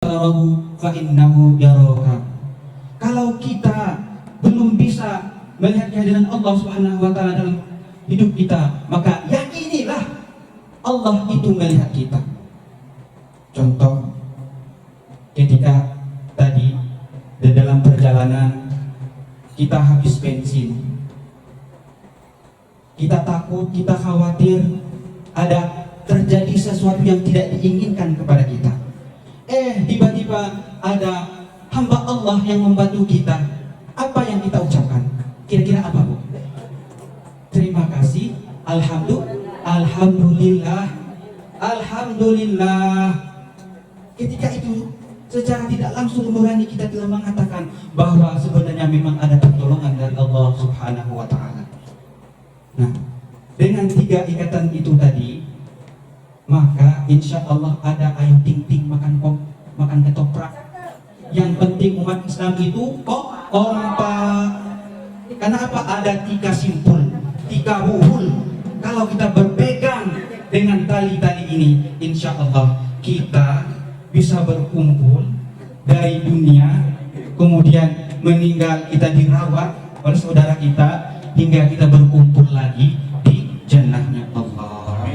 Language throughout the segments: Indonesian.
tarahu fa innahu yaraka. Kalau kita belum bisa melihat kehadiran Allah Subhanahu wa taala dalam hidup kita, maka yakinilah Allah itu melihat kita. Contoh, ketika tadi di dalam perjalanan kita habis bensin, kita takut, kita khawatir ada terjadi sesuatu yang tidak diinginkan kepada kita. Tiba-tiba ada hamba Allah yang membantu kita. Apa yang kita ucapkan? Kira-kira apa, Bu? Terima kasih, alhamdulillah, alhamdulillah. Ketika itu secara tidak langsung nurani kita telah mengatakan bahwa sebenarnya memang ada pertolongan dari Allah Subhanahu wa taala. Nah, dengan 3 ikatan itu tadi, maka insya Allah ada ayo ting-ting makan ketoprak. Yang penting umat Islam itu kompak. Karena apa? Ada 3 simpul, 3 buhul. Kalau kita berpegang dengan tali-tali ini, insya Allah kita bisa berkumpul dari dunia, kemudian meninggal kita dirawat oleh saudara kita, hingga kita berkumpul lagi di jannahnya Allah.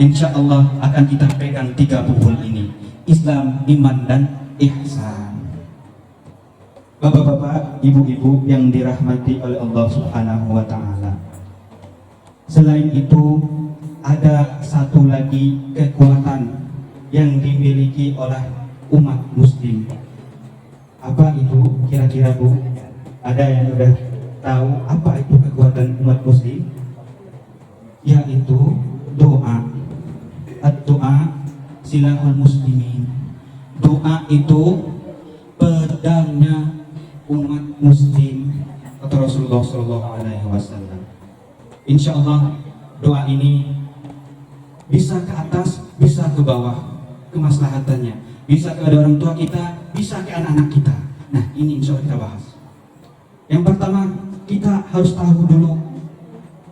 Insya Allah akan kita pegang 3 buhul ini: Islam, iman, dan ihsan. Bapak-bapak, ibu-ibu yang dirahmati oleh Allah Subhanahu wa taala. Selain itu, ada satu lagi kekuatan yang dimiliki oleh umat muslim. Apa itu kira-kira, Bu? Ada yang sudah tahu apa itu kekuatan umat muslim? Yaitu doa. Doa silahul muslimin. Doa itu pedangnya umat muslim, kata Rasulullah SAW. Insya Allah doa ini bisa ke atas, bisa ke bawah kemaslahatannya, bisa kepada orang tua kita, bisa ke anak-anak kita. Nah, ini insya Allah kita bahas. Yang pertama, kita harus tahu dulu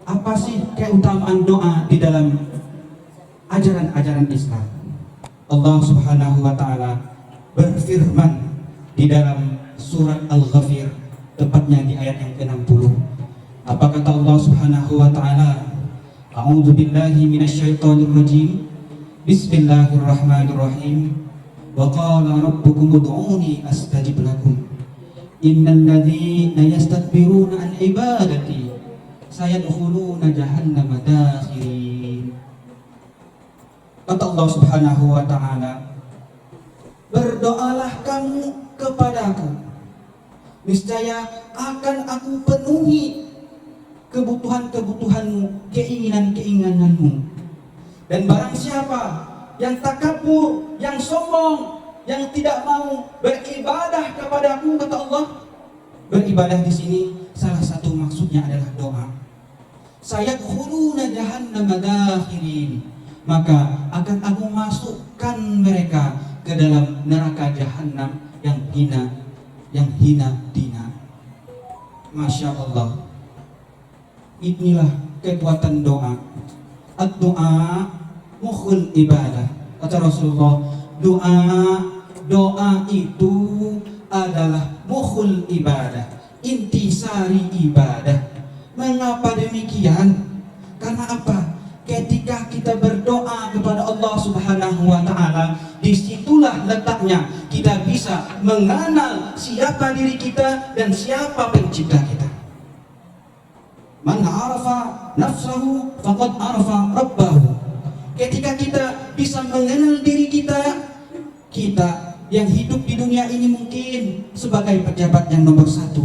apa sih keutamaan doa di dalam ajaran-ajaran Islam. Allah Subhanahu wa taala berfirman di dalam surat Al-Ghafir, tepatnya di ayat yang ke-60. Apa kata Allah Subhanahu wa taala? A'udzu billahi minasyaitonir rajim. Bismillahirrahmanirrahim. Wa qala rabbukum ud'uni astajib lakum. Innal ladzina yastakbiruna an ibadati sayadkhuluna jahannama dakhirin. Kata Allah Subhanahu wa taala, berdoalah kamu kepadaku, niscaya akan aku penuhi kebutuhan-kebutuhanmu, keinginan-keinginanmu. Dan barang siapa yang takabur, yang sombong, yang tidak mau beribadah kepadaku, kata Allah, beribadah di sini salah satu maksudnya adalah doa. Sayadkhuluna jahannama dakhirin, maka akan aku masukkan mereka ke dalam neraka jahanam yang hina dina. Masya Allah. Inilah kekuatan doa. Doa mukhul ibadah. Kata Rasulullah, doa itu adalah mukhul ibadah, intisari ibadah. Mengapa demikian? Karena apa? Ketika kita berdoa kepada Allah Subhanahu wa taala, disitulah letaknya kita bisa mengenal siapa diri kita dan siapa pencipta kita. Man arafa nafsahu faqad arafa rabbahu. Ketika kita bisa mengenal diri kita yang hidup di dunia ini mungkin sebagai pejabat yang nomor 1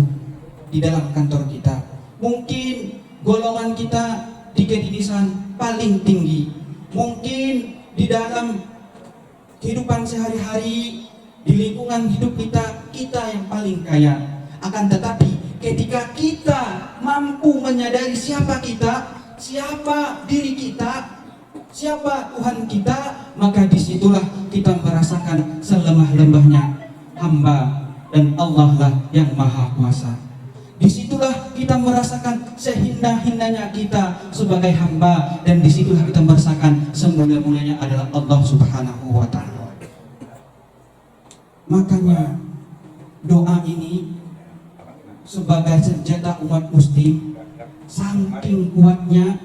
di dalam kantor kita, mungkin golongan kita di kedinasan paling tinggi, mungkin di dalam kehidupan sehari-hari, di lingkungan hidup kita yang paling kaya. Akan tetapi ketika kita mampu menyadari siapa kita, siapa diri kita, siapa Tuhan kita, maka disitulah kita merasakan selemah-lemahnya hamba dan Allah lah yang maha kuasa. Disitulah kita merasakan sehindah-hindahnya kita sebagai hamba, dan disitulah kita merasakan semulia-mulianya adalah Allah Subhanahu wa ta'ala. Makanya doa ini sebagai senjata umat muslim, saking kuatnya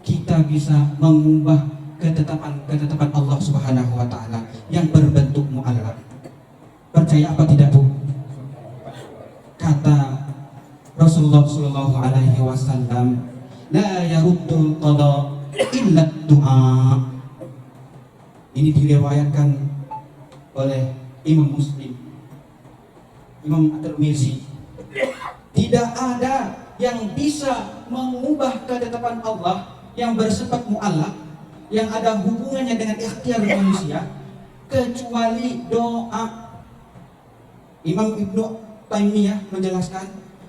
kita bisa mengubah ketetapan Allah Subhanahu wa taala yang berbentuk mu'allaq. Percaya apa tidak, Bu? Kata Rasulullah sallallahu alaihi wasallam, la yaruddul qada illa du'a. Ini diriwayatkan oleh Imam Muslim, Imam At-Tirmizi. Tidak ada yang bisa mengubah ketetapan Allah yang bersifat mu'allaq, yang ada hubungannya dengan ikhtiar manusia, kecuali doa. Imam Ibnu Taimiyah menjelaskan,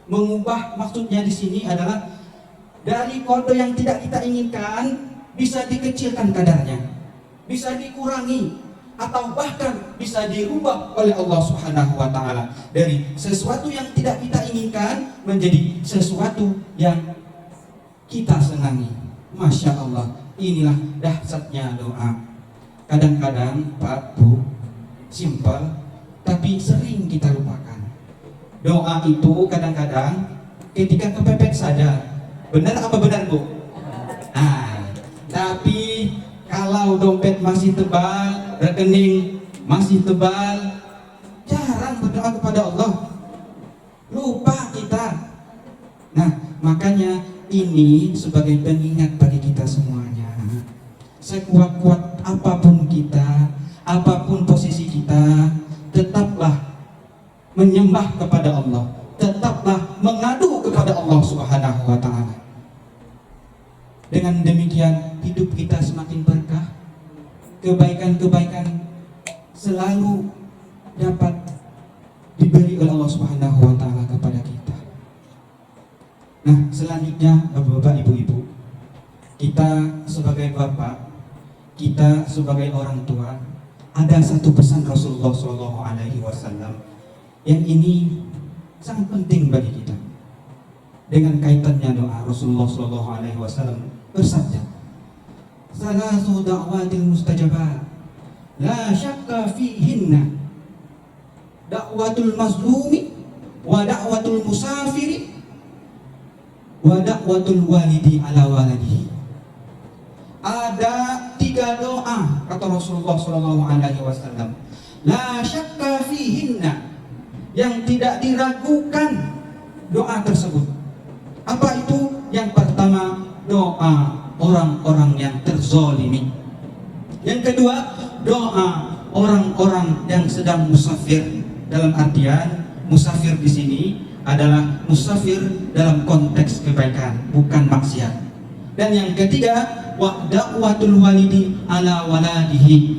mengubah maksudnya di sini adalah dari kode yang tidak kita inginkan bisa dikecilkan kadarnya, bisa dikurangi, atau bahkan bisa dirubah oleh Allah Subhanahu wa taala dari sesuatu yang tidak kita inginkan menjadi sesuatu yang kita senangi. Masya Allah, inilah dahsyatnya doa. Kadang-kadang Pak Bu, simpel tapi sering kita lupakan. Doa itu kadang-kadang ketika kepepet saja. Benar apa benar, Bu? Tapi kalau dompet masih tebal, rekening masih tebal, jarang berdoa kepada Allah. Lupa kita. Nah, makanya ini sebagai pengingat bagi kita semuanya. Sekuat-kuat apapun kita, apapun posisi kita, tetaplah menyembah kepada Allah, tetaplah mengadu kepada Allah Subhanahu wa taala. Dengan demikian hidup kita semakin berkah, kebaikan-kebaikan selalu dapat diberi oleh Allah Subhanahu wa taala kepada kita. Nah, selanjutnya Bapak-bapak, Ibu-ibu, kita sebagai bapak, kita sebagai orang tua, ada satu pesan Rasulullah SAW yang ini sangat penting bagi kita. Dengan kaitannya doa, Rasulullah SAW bersabda, "Salasu da'watil mustajabat, la syakka fihinna, da'watul mazlumi, wa da'watul musafiri, wa da'watul walidi ala waladihi." Ada 3 doa kata Rasulullah SAW, la syakka fihinna, yang tidak diragukan doa tersebut. Apa itu? Yang pertama, doa orang-orang yang terzolimi. Yang kedua, doa orang-orang yang sedang musafir. Dalam artian musafir di sini adalah musafir dalam konteks kebaikan, bukan maksiat. Dan yang ketiga, wa da'watul walidi ala waladihi,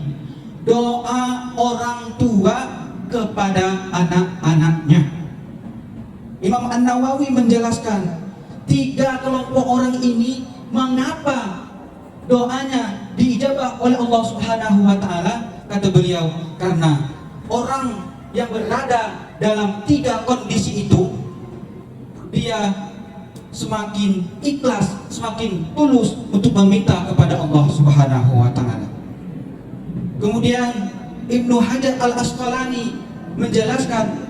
doa orang tua kepada anak-anaknya. Imam An-Nawawi menjelaskan 3 kelompok orang ini mengapa doanya diijabah oleh Allah Subhanahu wa taala. Kata beliau, karena orang yang berada dalam 3 kondisi itu, dia semakin ikhlas, semakin tulus untuk meminta kepada Allah Subhanahu wa taala. Kemudian Ibnu Hajar Al-Asqalani menjelaskan,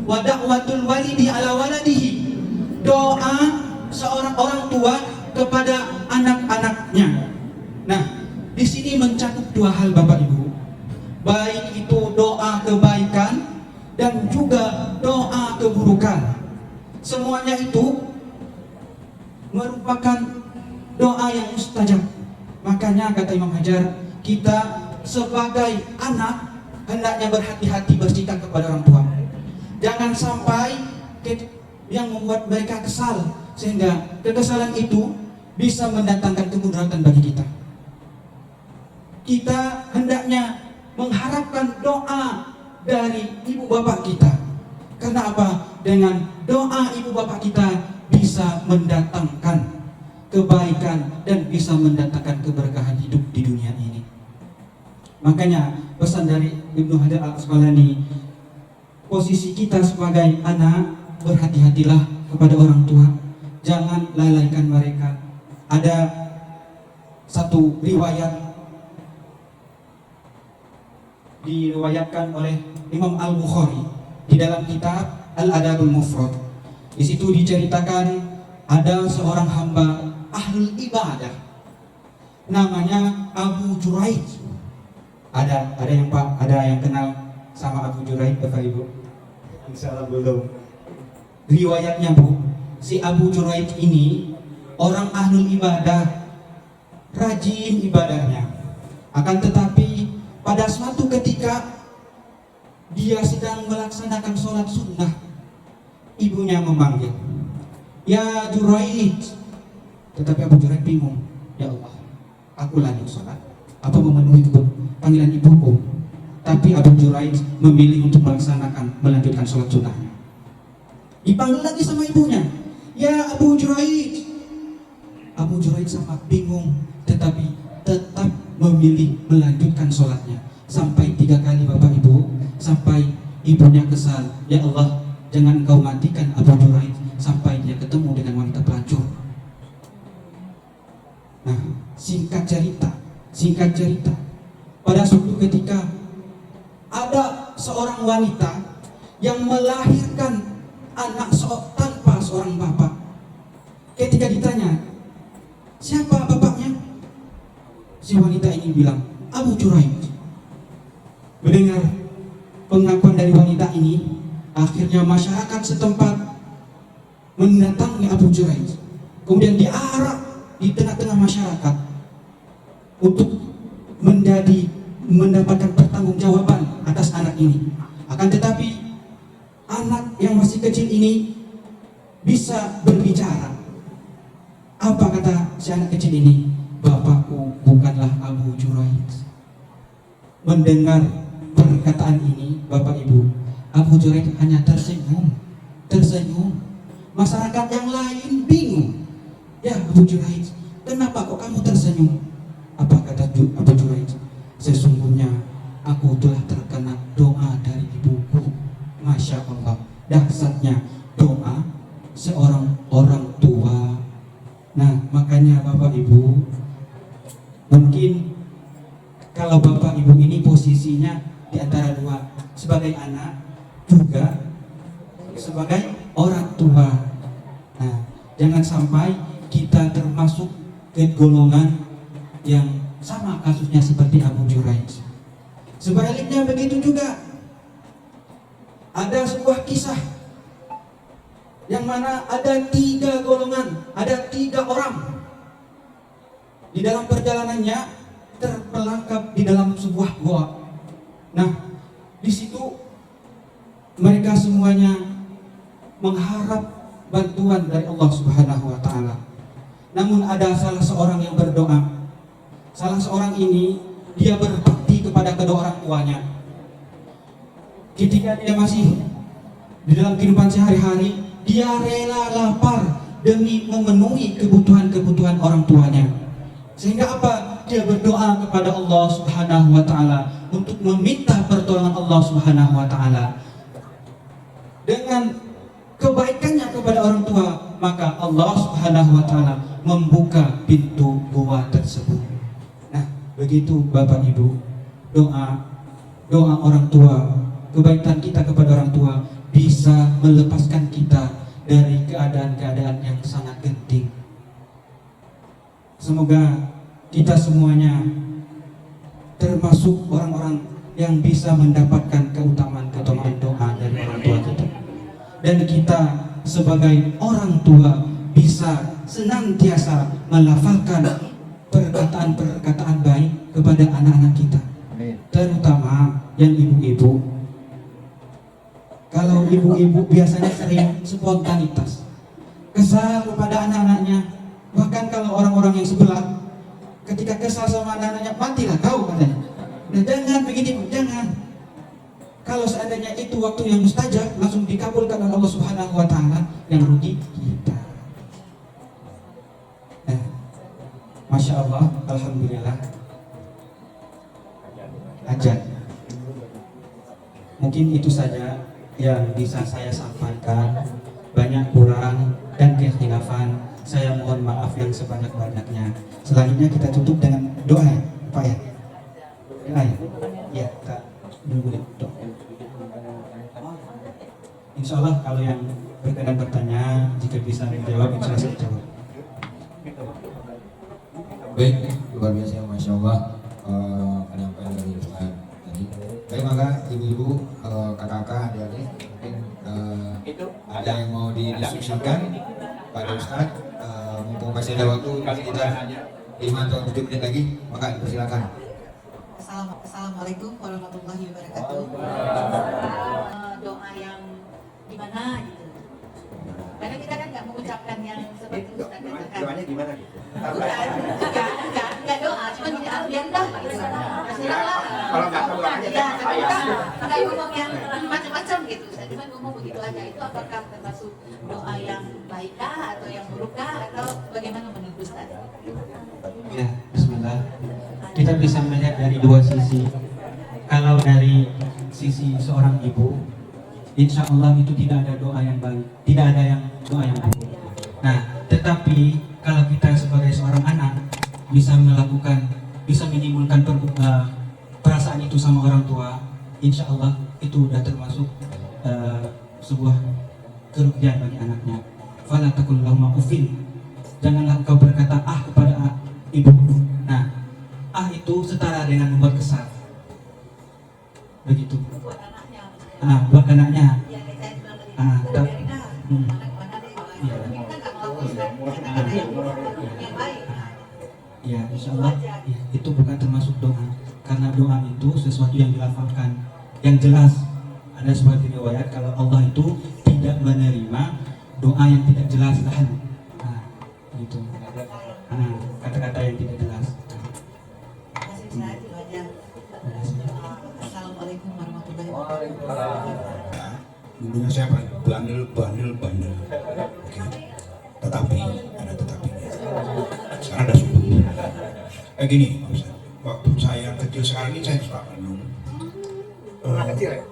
wa da'watul walidi ala waladihi, doa seorang orang tua kepada anak-anaknya. Nah, di sini mencakup 2 hal Bapak Ibu, baik itu doa kebaikan dan juga doa keburukan. Semuanya itu merupakan doa yang mustajab. Makanya kata Imam Hajar, kita sebagai anak hendaknya berhati-hati bersikap kepada orang tua. Jangan sampai yang membuat mereka kesal, sehingga kekesalan itu bisa mendatangkan kemudaratan bagi kita. Kita hendaknya mengharapkan doa dari ibu bapak kita. Karena apa? Dengan doa ibu bapak kita bisa mendatangkan kebaikan dan bisa mendatangkan keberkahan hidup di dunia ini. Makanya pesan dari Ibnu Hajar Al-Asqalani, posisi kita sebagai anak, berhati-hatilah kepada orang tua, jangan lalaikan mereka. Ada satu riwayat diriwayatkan oleh Imam Al-Bukhari di dalam kitab Al-Adabul Mufrad. Di situ diceritakan ada seorang hamba ahlul ibadah namanya Abu Juraij. Ada yang kenal sama Abu Juraij, Bapak Ibu? Insyaallah belum. Riwayatnya, Bu, si Abu Juraij ini orang ahlul ibadah, rajin ibadahnya. Akan tetapi pada suatu ketika dia sedang melaksanakan sholat sunnah, ibunya memanggil, "Ya Juraij." Tetapi Abu Juraij bingung, "Ya Allah, aku lanjut sholat apa memenuhi panggilan ibuku?" Tapi Abu Juraij memilih untuk melanjutkan sholat sunnahnya. Dipanggil lagi sama ibunya, "Ya Abu Juraij." Abu Juraij sangat bingung, tetapi tetap memilih melanjutkan sholatnya. Sampai 3 kali, Bapak Ibu, sampai ibunya kesal, "Ya Allah, jangan Engkau matikan Abu Juraij sampai dia ketemu dengan wanita pelacur." Nah, singkat cerita, pada suatu ketika ada seorang wanita yang melahirkan anak tanpa seorang bapak. Ketika ditanya, "Siapa bapaknya?" Si wanita ini bilang, "Abu Juraij." Mendengar pengakuan dari wanita ini, akhirnya masyarakat setempat mendatangi Abu Juraij. Kemudian diarak di tengah-tengah masyarakat untuk mendapatkan pertanggungjawaban atas anak ini. Akan tetapi anak yang masih kecil ini bisa berbicara. Apa kata si anak kecil ini? "Bapakku bukanlah Abu Juraij." Mendengar perkataan ini, Bapak Ibu, Abu Juraij hanya tersenyum. Masyarakat yang lain bingung. "Ya Abu Juraij, kenapa kok kamu tersenyum?" Apa kata Abu Juraij? "Sesungguhnya aku telah terkena doa dari ibuku." Masya Allah, dahsyatnya doa seorang orang tua. Nah, makanya Bapak Ibu, mungkin kalau Bapak Ibu ini posisinya di antara dua, sebagai anak juga sebagai orang tua. Nah, jangan sampai kita termasuk ke golongan yang sama kasusnya seperti Abu Juraij. Sebaliknya begitu juga. Ada sebuah kisah yang mana ada 3 golongan, ada 3 orang di dalam perjalanannya terperangkap di dalam sebuah goa. Nah, di situ mereka semuanya mengharap bantuan dari Allah Subhanahu wa taala. Namun ada salah seorang yang berdoa. Salah seorang ini dia berbakti kepada kedua orang tuanya. Ketika dia masih di dalam kehidupan sehari-hari, dia rela lapar demi memenuhi kebutuhan-kebutuhan orang tuanya. Sehingga apa? Dia berdoa kepada Allah Subhanahu wa taala untuk meminta pertolongan Allah Subhanahu wa taala. Dengan kebaikannya kepada orang tua, maka Allah Subhanahu wa taala membuka pintu gua tersebut. Nah, begitu Bapak Ibu, doa orang tua, kebaikan kita kepada orang tua bisa melepaskan kita dari keadaan-keadaan yang sangat genting. Semoga kita semuanya termasuk orang-orang yang bisa mendapatkan keutamaan doa dari orang tua kita. Dan kita sebagai orang tua bisa senantiasa melafalkan perkataan-perkataan baik kepada anak-anak kita. Terutama yang ibu-ibu. Kalau ibu-ibu biasanya sering spontanitas, kesal kepada anak-anaknya. Bahkan kalau orang-orang yang sebelah, ketika kesal sama anak-anaknya, "Matilah kau," katanya. Nah, jangan begitu, jangan. Kalau seandainya itu waktu yang mustajab, langsung dikabulkan oleh Allah Subhanahu wa taala, yang rugi kita. Nah, Masya Allah, Alhamdulillah. Ajar. Mungkin itu saja yang bisa saya sampaikan. Banyak kurang dan kekhilafan, saya mohon maaf yang sebanyak-banyaknya. Selanjutnya kita tutup dengan doa, Pak ya. Doa ya? Ya, boleh dok. Insya Allah kalau yang berkenan bertanya, jika bisa menjawab, insya Allah saya jawab. Baik, luar biasa, Masya Allah, penyampaian dari Ustaz tadi. Baik, maka ibu-ibu, kakak-kakak, adik-adik, mungkin ada yang mau didiskusikan pada Ustaz. Mumpung masih ada waktu sekitar 5 atau 7 menit lagi, maka silakan. Assalamualaikum warahmatullahi wabarakatuh. Doa yang gimana gitu? Karena kita kan nggak mengucapkan yang seperti Ustaz katakan. Doanya gimana? Bukan, enggak doa, cuma gini, biar dah gitu. Terserah lah. Kalau nggak tahu doanya, Ya, tapi kan nggak ngomong yang macam-macam gitu. Ustaz cuma ngomong begitu aja. Itu apakah termasuk doa yang baikkah atau yang burukkah atau bagaimana menurut Ustaz? Ya, bismillah. Kita bisa melihat dari dua sisi. Kalau dari sisi seorang ibu, insya Allah itu tidak ada doa yang baik, tidak ada yang doa yang buruk. Nah, tetapi kalau kita sebagai seorang anak bisa melakukan, bisa menimbulkan perasaan itu sama orang tua, insya Allah itu sudah termasuk sebuah kerugian bagi anaknya. Fala taqul lahuma uffin. Janganlah engkau berkata kepada ibu. Nah, itu setara dengan membuat kesal. Begitu. Buat anaknya. Buat anaknya. Ya, kayak saya bilang tadi. Tapi Anak-anak deh. Kita nggak melakukan yang baik. ya, insya Allah ya, itu bukan termasuk doa. Karena doa itu sesuatu yang dilafalkan, yang jelas. Ada sebuah riwayat kalau Allah itu tidak menerima doa yang tidak jelas lahan. Gitu. Kata-kata yang tidak jelas. Masih saya itu aja. Assalamualaikum warahmatullahi wabarakatuh. Dulunya saya bandel. Oke. Tetapi ada tetapinya. Sekarang ada sumber. Gini, Pak Ustaz. Waktu saya kecil sekali ini saya suka renung. Kecil ya?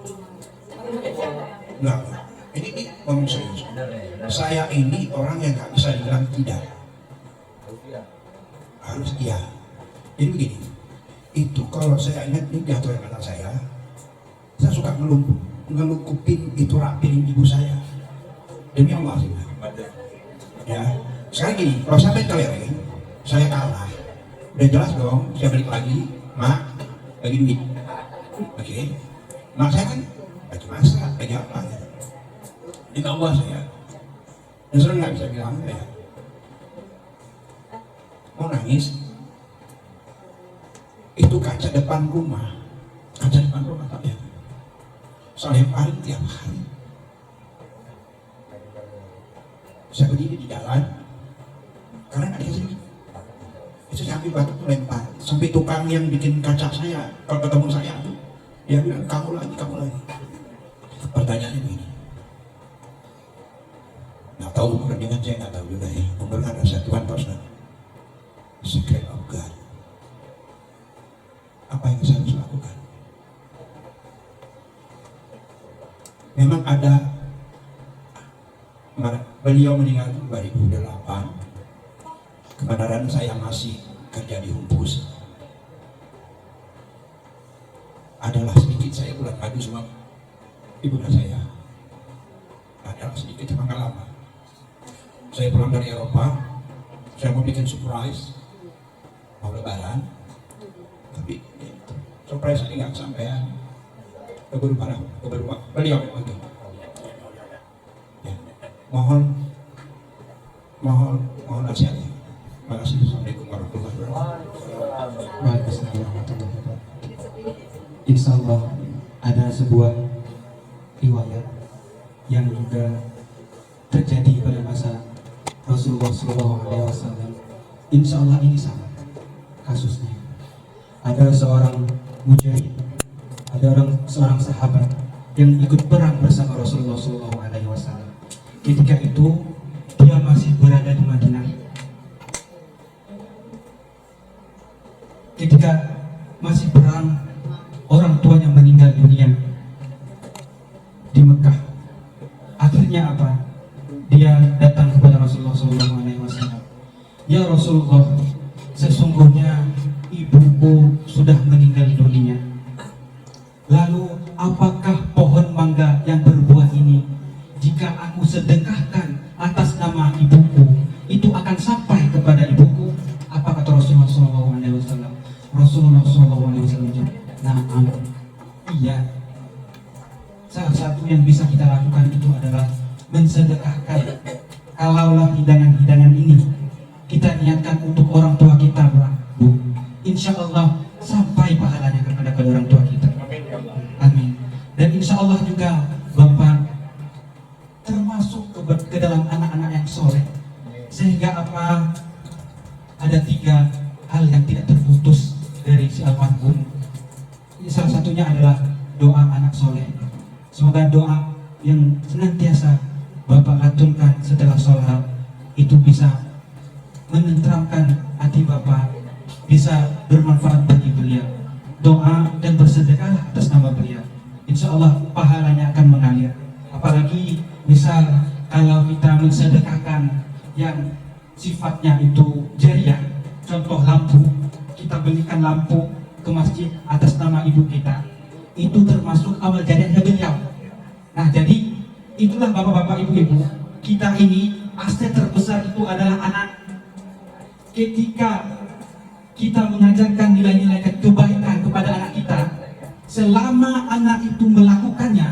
Enggak, Pak. Ini ngomong serius. Saya ini orang yang nggak bisa bilang tidak. Harus iya. Jadi begini, itu kalau saya ingat ini jatuh yang kata saya suka ngelukupin itu rapin ibu saya. Demi Allah sih. Ya, sekarang gini, kalau sampai keliling, saya kalah. Udah jelas dong, saya balik lagi, mak, bagi duit. Oke, mak saya kan lagi masak, lagi apa ya. Demi Allah saya. Dan saya nggak bisa bilang ya. Mau nangis, itu kaca depan rumah tak ya, saya paling tiap hari. Saya berdiri di jalan, karena ada sini, itu saya ambil batu lempar, sampai tukang yang bikin kaca saya, kalau ketemu saya tuh, dia bilang kamu lagi. Pertanyaannya begini, nggak tahu dengan saya nggak tahu juga ya, benar ada satuan personal. Secret of God. Apa yang saya harus lakukan? Memang ada, beliau meninggal 2008. Kebenaran saya masih kerja di Humpus. Adalah sedikit saya pulang madu sama ibu dan saya. Adalah sedikit pengalaman. Saya pulang dari Eropa, saya mau bikin surprise. Mau lebaran, tapi surprise ini nggak kesampaian. Keburu beliau lagi. Ya, mohon nasihatnya. Terima kasih. Assalamualaikum warahmatullahi wabarakatuh. Waalaikumsalam warahmatullahi wabarakatuh. Insya Allah ada sebuah riwayat yang juga terjadi pada masa Rasulullah SAW. Insya Allah ini sama kasusnya. Ada seorang mujahid, ada seorang sahabat yang ikut perang bersama Rasulullah SAW. Ketika itu dia masih berada di Madinah. Ketika masih perang, orang tuanya meninggal dunia di Mekah. Akhirnya apa? Dia datang kepada Rasulullah SAW. Ya Rasulullah, sesungguhnya ibuku sudah meninggal dunia. Lalu mangga yang berbuah ini, jika aku sedekahkan atas nama ibuku, itu akan sampai kepada ibuku. Apa kata Rasulullah SAW? Rasulullah SAW jawab, "Na'am." Iya. Salah satu yang bisa kita lakukan itu adalah mensedekahkan. Kalaulah hidangan-hidangan ini kita niatkan untuk orang tua kita, Bu, insya Allah sampai pahalanya kepada kedua orang tua kita. Amin. Dan insya Allah juga Bapak termasuk ke dalam anak-anak yang soleh, sehingga apa, ada 3 hal yang tidak terputus dari si almarhum. Salah satunya adalah doa anak soleh. Semoga doa yang senantiasa Bapak lantunkan setelah sholat itu bisa menenteramkan hati Bapak, bisa bermanfaat bagi beliau. Doa dan bersedekah atas nama beliau, insya Allah pahalanya akan mengalir. Apalagi misal kalau kita mensedekahkan yang sifatnya itu jariah, contoh lampu, kita belikan lampu ke masjid atas nama ibu kita, itu termasuk amal jariahnya beliau. Nah, jadi itulah bapak-bapak, ibu-ibu, kita ini aset terbesar itu adalah anak. Ketika kita mengajarkan nilai-nilai kebaikan kepada anak kita, selama anak itu melakukannya,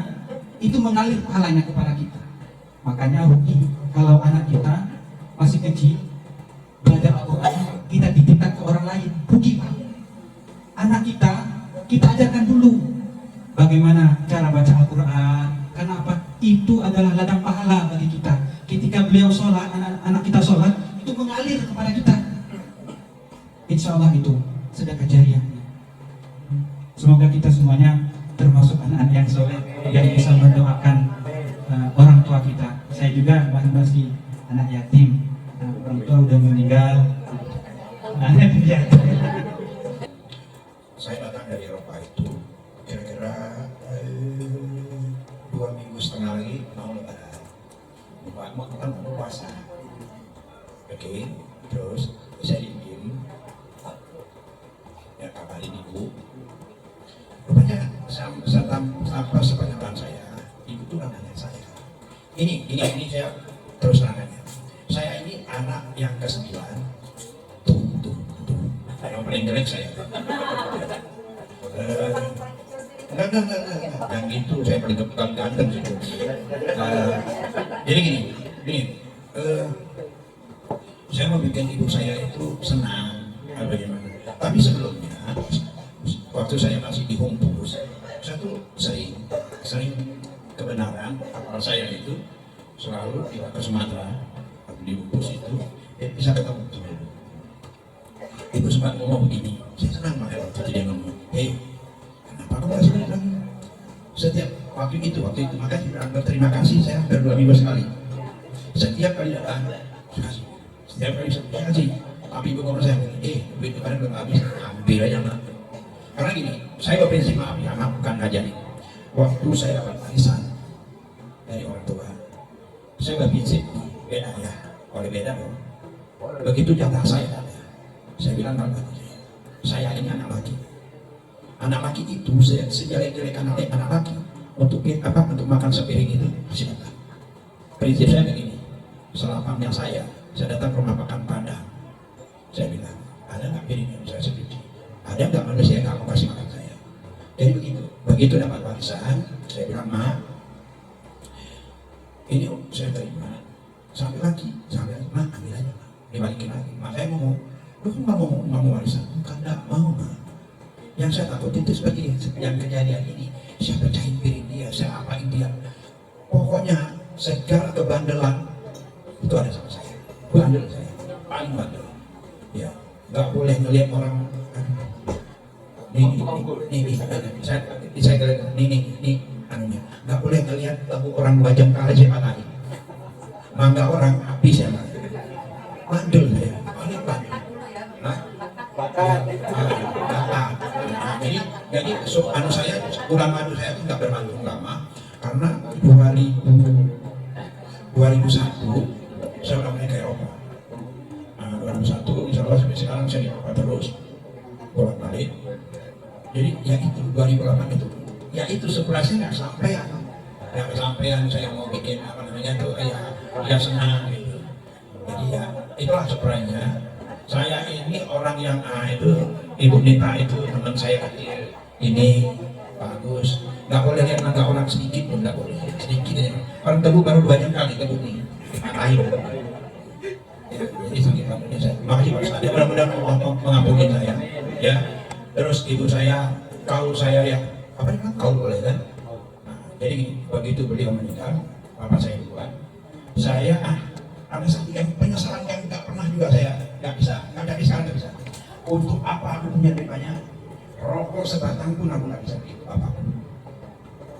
itu mengalir pahalanya kepada kita. Makanya rugi kalau anak kita masih kecil belajar Al-Quran, kita titipkan ke orang lain, rugi Pak. Anak kita ajarkan dulu bagaimana cara baca Al-Quran. Kenapa? Itu adalah ladang pahala bagi kita. Ketika beliau sholat, anak kita sholat, itu mengalir kepada kita. Insya Allah itu sedekah jariahnya. Semoga kita semuanya termasuk anak-anak yang soleh yang bisa mendoakan orang tua kita. Saya juga masih anak yatim, orang tua udah meninggal. Anak yatim. Saya datang dari Eropa itu kira-kira 2 minggu setengah lagi mau lebaran, mau puasa. Oke, terus saya dikirim ya kabarin ibu. Rupanya sampai sepenglihatan saya, ibu tuh nanya saya. Ini saya terus nanya. Saya ini anak yang ke-9. Tuh. Yang paling jelek saya. Enggak. Yang itu saya paling ganteng gitu. Jadi gini. Saya mau bikin ibu saya itu senang, bagaimana. Tapi sebelumnya, waktu saya masih di Humpus, saya tuh sering kebenaran kapal saya itu selalu ke Sumatera, di Humpus itu, bisa ketemu sama ibu. Ibu sempat ngomong begini, saya senang banget waktu dia ngomong, kenapa kamu gak senang? Setiap waktu itu, makanya berterima kasih, saya hampir 2 minggu sekali. Setiap kali datang, setiap kali saya kasih. Tapi ibu ngomong saya, duit kemarin belum habis, ambil aja mak. Karena gini, saya berprinsip maaf bukan ngajarin. Waktu saya dapat warisan dari orang tua, saya berprinsip beda ya, oleh beda dong. Begitu jatah saya ada, saya bilang kalau saya ini anak laki. Anak laki itu sejelek-jelek anak laki untuk makan sepiring itu masih dapat. Prinsip saya begini, selapangnya saya datang ke rumah makan Padang. Saya bilang, ada nggak piring yang saya sedikit? Ada nggak manusia yang nggak mau kasih makan saya? Jadi begitu dapat warisan, saya bilang, Ma, ini saya terima. Sampai lagi, Ma, ambil aja, Ma. Dibalikin lagi. Ma, saya mau, lu kan nggak mau warisan? Bukan, nggak mau, Ma. Yang saya takut itu seperti yang kejadian ini. Saya pecahin piring dia, saya apain dia. Pokoknya segala kebandelan itu ada sama saya. Bandel saya, paling bandel. Ya, nggak boleh ngelihat orang. Nih, anunya. Nggak boleh ngelihat orang 2 jam kali saya patahin. Mangga orang habis ya, Mas. Bandel saya, paling bandel. Jadi saya kurang madu saya itu nggak bermantu lama karena 2001 saya udah mulai ke Eropa. 2001 insya Allah sampai sekarang saya di Eropa terus bolak-balik. Jadi ya itu 2008 itu ya itu sekolahnya nggak sampai ya kesampaian saya mau bikin apa namanya tuh ya senang gitu. Jadi ya itulah surprise-nya. Saya ini orang yang itu Ibu Nita itu teman saya kecil ini bagus, nggak boleh lihat nangka orang sedikit pun nggak boleh sedikit ya. Orang tebu baru 2 jam kali tebu nih matahin. Ya, jadi sakit rambutnya saya. Makasih Pak Ustaz. Mudah-mudahan Allah mengampuni saya. Ya. Terus ibu saya, kaul saya yang apa namanya kaul boleh kan? Nah, jadi gini, begitu beliau meninggal, bapak saya duluan. Saya ada satu yang penyesalan yang nggak pernah juga saya nggak bisa. Untuk apa aku punya duit banyak? Rokok sebatang pun aku nggak bisa beli itu apapun.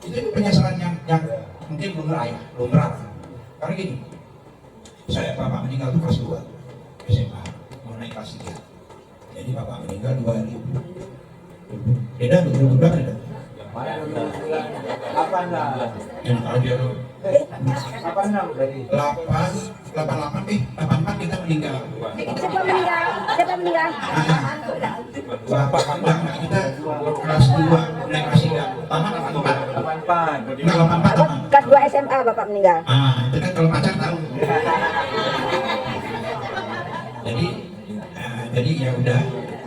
Itu penyesalan yang mungkin belum berat. Karena gini, saya bapak meninggal itu kelas 2 SMA, mau naik kelas 3. Jadi bapak meninggal 2000. Beda 2000 berapa beda? Yang aja loh. 84 kita meninggal. Siapa meninggal? Bapak kita kelas 2 naik kelas 3. Tamat 84. Enggak 84 tamat. Kelas 2 SMA Bapak meninggal. Itu kan kalau pacar tahu. Jadi ya udah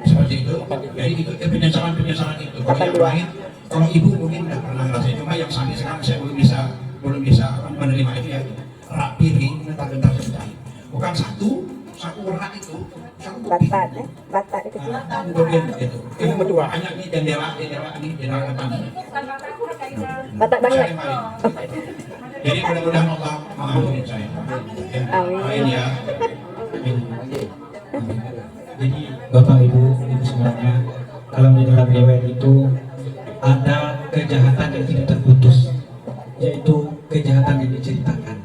seperti itu. Jadi itu penyesalan itu. Kalau yang lain, kalau ibu mungkin udah pernah ngerasain, cuma yang sampai sekarang saya belum bisa menerima itu ya. Rak piring, bentar selesai. Bukan satu rak itu. Batak itu. Kemudian itu. Ini berdua. Hanya ini jendela depan. Batak banget. Jadi mudah-mudahan Allah mengampuni saya. Amin. Ya. Jadi Bapak Ibu semuanya, kalau di dalam riwayat itu ada kejahatan yang tidak terputus, yaitu kejahatan yang diceritakan.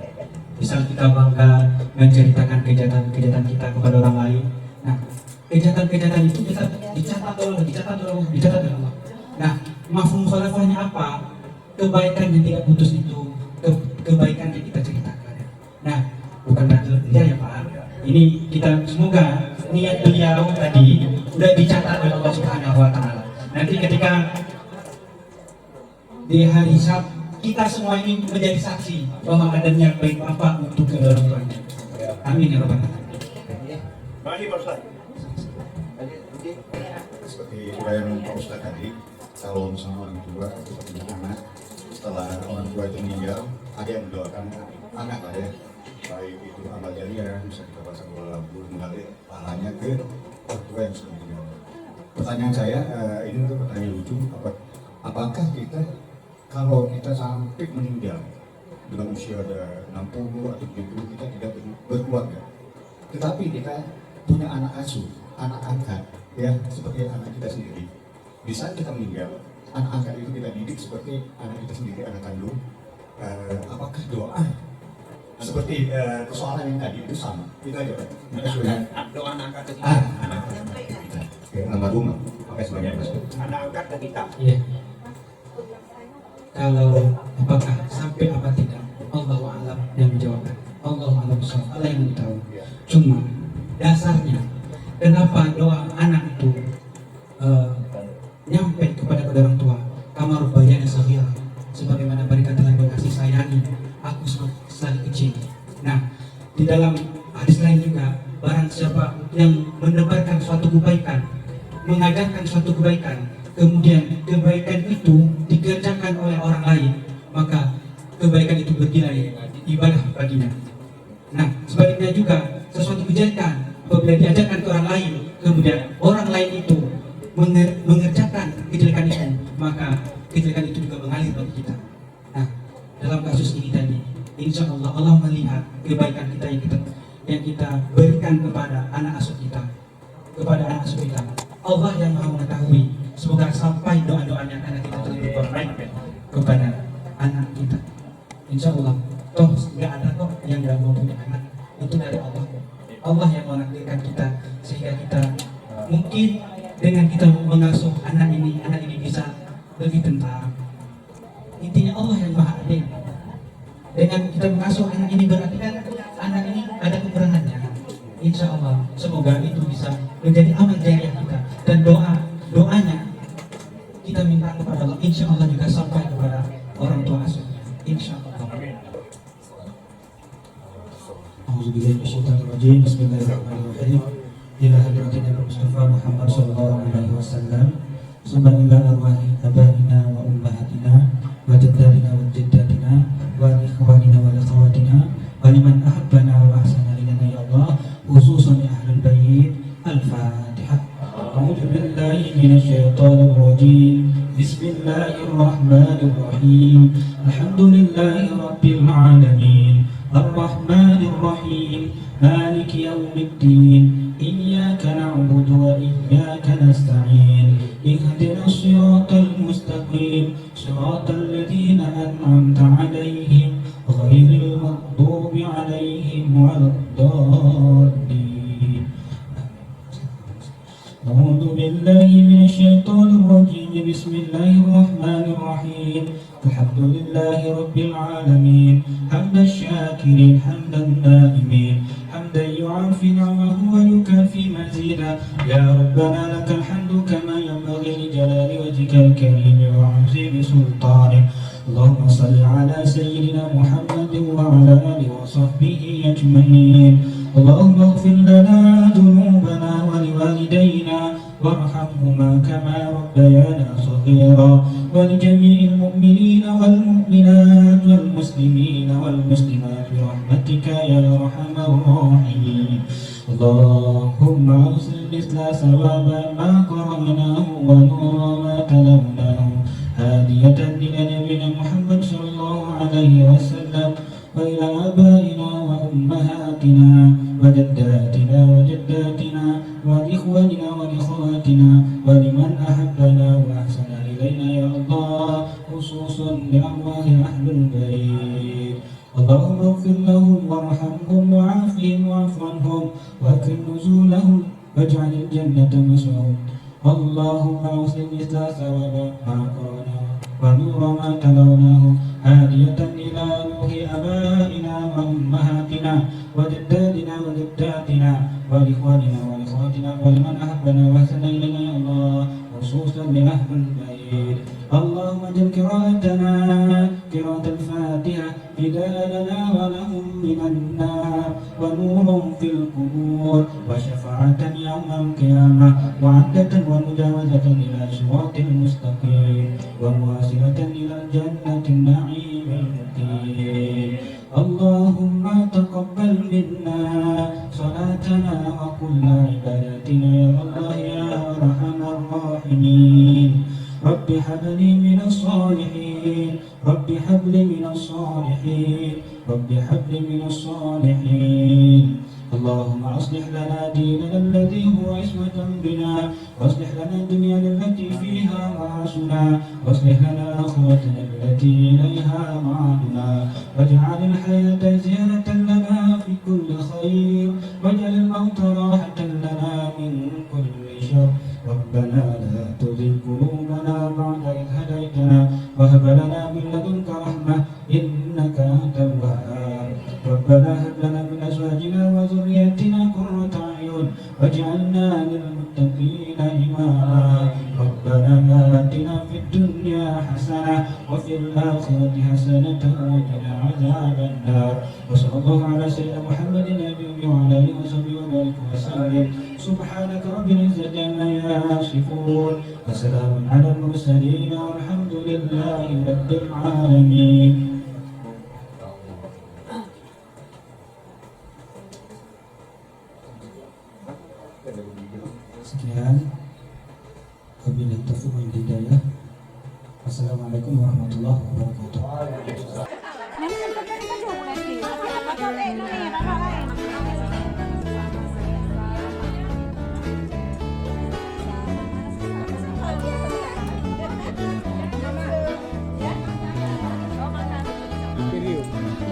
Misal kita bangga menceritakan kejahatan kita kepada orang lain. Nah, kejahatan itu kita dicatat oleh Allah. Nah, mafhum khalafahnya apa? Kebaikan yang tidak putus itu, kebaikan yang kita ceritakan. Nah, bukan berarti ya Pak. Ini kita semoga niat beliau tadi sudah dicatat oleh Allah Subhanahu wa taala. Nanti ketika di hari Sabtu kita semua ini menjadi saksi bahwa ada niat baik Bapak untuk kedua orang tuanya. Amin ya rabbal alamin. Mari Pak Ustaz. Seperti bayangan Pak Ustaz tadi, calon sama orang tua seperti anak, setelah orang tua itu meninggal, ada yang mendoakan anak lah ya, baik itu amal jariah, bisa kita pasang bola lampu mengalir pahalanya ke orang tua yang sudah meninggal. Pertanyaan saya, ini untuk pertanyaan lucu, apakah kita kalau kita sampai meninggal dengan usia ada 60 atau 70, kita tidak berkeluarga, tetapi kita punya anak asuh, anak angkat, ya seperti anak kita sendiri. Di saat kita meninggal, anak angkat itu kita didik seperti anak kita sendiri, anak kandung. Apakah doa seperti persoalan yang tadi itu sama? Itu aja Pak. Doa anak angkat ke kita. Nama rumah, pakai sebagai Anak angkat ke kita. Iya. Kalau apakah sampai apa tidak, Allahu a'lam yang menjawabkan. Allahu a'lam bishawab, Allah yang tahu. Cuma dasarnya kenapa doa anak itu nyampe kepada orang tua, kamar bayana saghira, sebagaimana mereka telah berkasih sayangi aku selagi kecil. Nah, di dalam hadis lain juga, barang siapa yang menebarkan suatu kebaikan, mengajarkan suatu kebaikan, kemudian kebaikan itu dikerjakan oleh orang lain, maka kebaikan itu bernilai ibadah baginya. Nah, sebaliknya juga sesuatu kejelekan apabila diajarkan ke orang lain, kemudian orang lain itu mengerjakan kejelekan itu, maka kejelekan itu juga mengalir bagi kita. Nah, dalam kasus ini tadi, insya Allah Allah melihat kebaikan kita yang kita berikan kepada anak asuh kita, Allah yang Maha mengetahui. Semoga sampai doa-doanya anak kita terlibat kepada anak kita. Insya Allah, toh nggak ada kok yang nggak mau punya anak, itu dari Allah. Allah yang menakdirkan kita sehingga kita mungkin dengan kita mengasuh anak ini bisa lebih tentram. Intinya Allah yang Maha Adil. Dengan kita mengasuh anak ini berarti kan anak ini ada kekurangannya. Insya Allah, semoga itu bisa menjadi amal jariah kita dan doanya kita minta kepada Allah. Insya Allah juga sampai kepada orang tua asuhnya. Insya Allah. A'udzubillahi minasyaitonirrajim. Bismillahirrahmanirrahim. Ila hadratin Nabi Mustafa Muhammad sallallahu alaihi wasallam. Summa ila arwahi abaina wa ummahatina wa jaddadina wa jaddatina wa ikhwanina wa akhawatina wa liman ahabbana wa ahsana ilana ya Allah, khususan ahlul bait. Al-Fatihah. A'udzu billahi minasyaitonir rajim. Bismillahirrahmanirrahim. Alhamdulillahi rabbil alamin. Ar-Rahmanir Rahim. Maliki yaumiddin. Iyyaka na'budu wa iyyaka nasta'in. Ihdinas siratal mustaqim. Siratal ladzina an'amta 'alaihim ghairil maghdubi 'alaihim waladdallin. أعوذ بالله من الشيطان الرجيم. بسم الله الرحمن الرحيم. الحمد لله رب العالمين. حمد الشاكرين حمد النائمين، حمدا يعافي نعمه ويكافي مزيدا. يا ربنا لك الحمد كما ينبغي لجلال وجهك الكريم وعظيم سلطانك. اللهم صل على سيدنا محمد وعلى آله وصحبه أجمعين. اللهم اغفر لنا ذنوبنا ولوالدينا وارحمهما كما ربيانا صغيرا، ولجميع المؤمنين والمؤمنات والمسلمين والمسلمات برحمتك يا أرحم الراحمين. اللهم أوصل مثل ثواب ما قرأناه ونور ما تلوناه هادية إلى نبينا محمد صلى الله عليه وسلم وإلى آبائنا وأمهاتنا وجداتنا وجداتنا وإخواننا وإخواتنا ولمن أحبنا وأحسن إلينا يا الله، خصوصا لأرواح أهل البيت. اللهم اغفر لهم وارحمهم وعافهم واعف عنهم وأكرم نزولهم واجعل الجنة مسواهم. اللهم أوصل مثل ثواب ما قرأناه ونور ما تلوناه هادية إلى روح آبائنا وأمهاتنا وجداتنا وجداتنا وإخواننا وإخواتنا ولمن أحبنا وأحسن إلينا يا الله، خصوصا لأهل البيت. اللهم اجعل قراءتنا قراءة الفاتحة فداء لنا ولهم من النار ونور في القبور وشفاعة يوم القيامة وعدة ومجاوزة إلى صراط المستقيم ومواصلة إلى الجنة النعيم المقيم. اللهم تقبل منا صلاتنا وكل عبادتنا يا الله يا أرحم الراحمين. رب هب لي من الصالحين، رب هب لي من الصالحين، رب هب لي من الصالحين. اللهم أصلح لنا ديننا الذي هو عصمة أمرنا، واصلح لنا دنيانا التي فيها معاشنا، واصلح لنا آخرتنا التي إليها معادنا، واجعل الحياة زيادة لنا في كل خير، واجعل الموت راحة لنا من كل شر. ربنا لا تزغ قلوبنا بعد إذ هديتنا وهب لنا من لدنك رحمة إنك أنت الوهاب. ربنا هب لنا من أزواجنا وذرياتنا قرة أعين واجعلنا للمتقين إماما. ربنا آتنا في الدنيا حسنة وفي الآخرة حسنة وقنا عذاب النار. وصلى الله على سيدنا محمد النبي وعلى آله وصحبه وبارك وسلم. سبحانك رب العزة عما يصفون وسلام على المرسلين والحمد لله رب العالمين. Sekian, wabillahi taufiq wal hidayah. Wassalamualaikum warahmatullahi wabarakatuh. Video.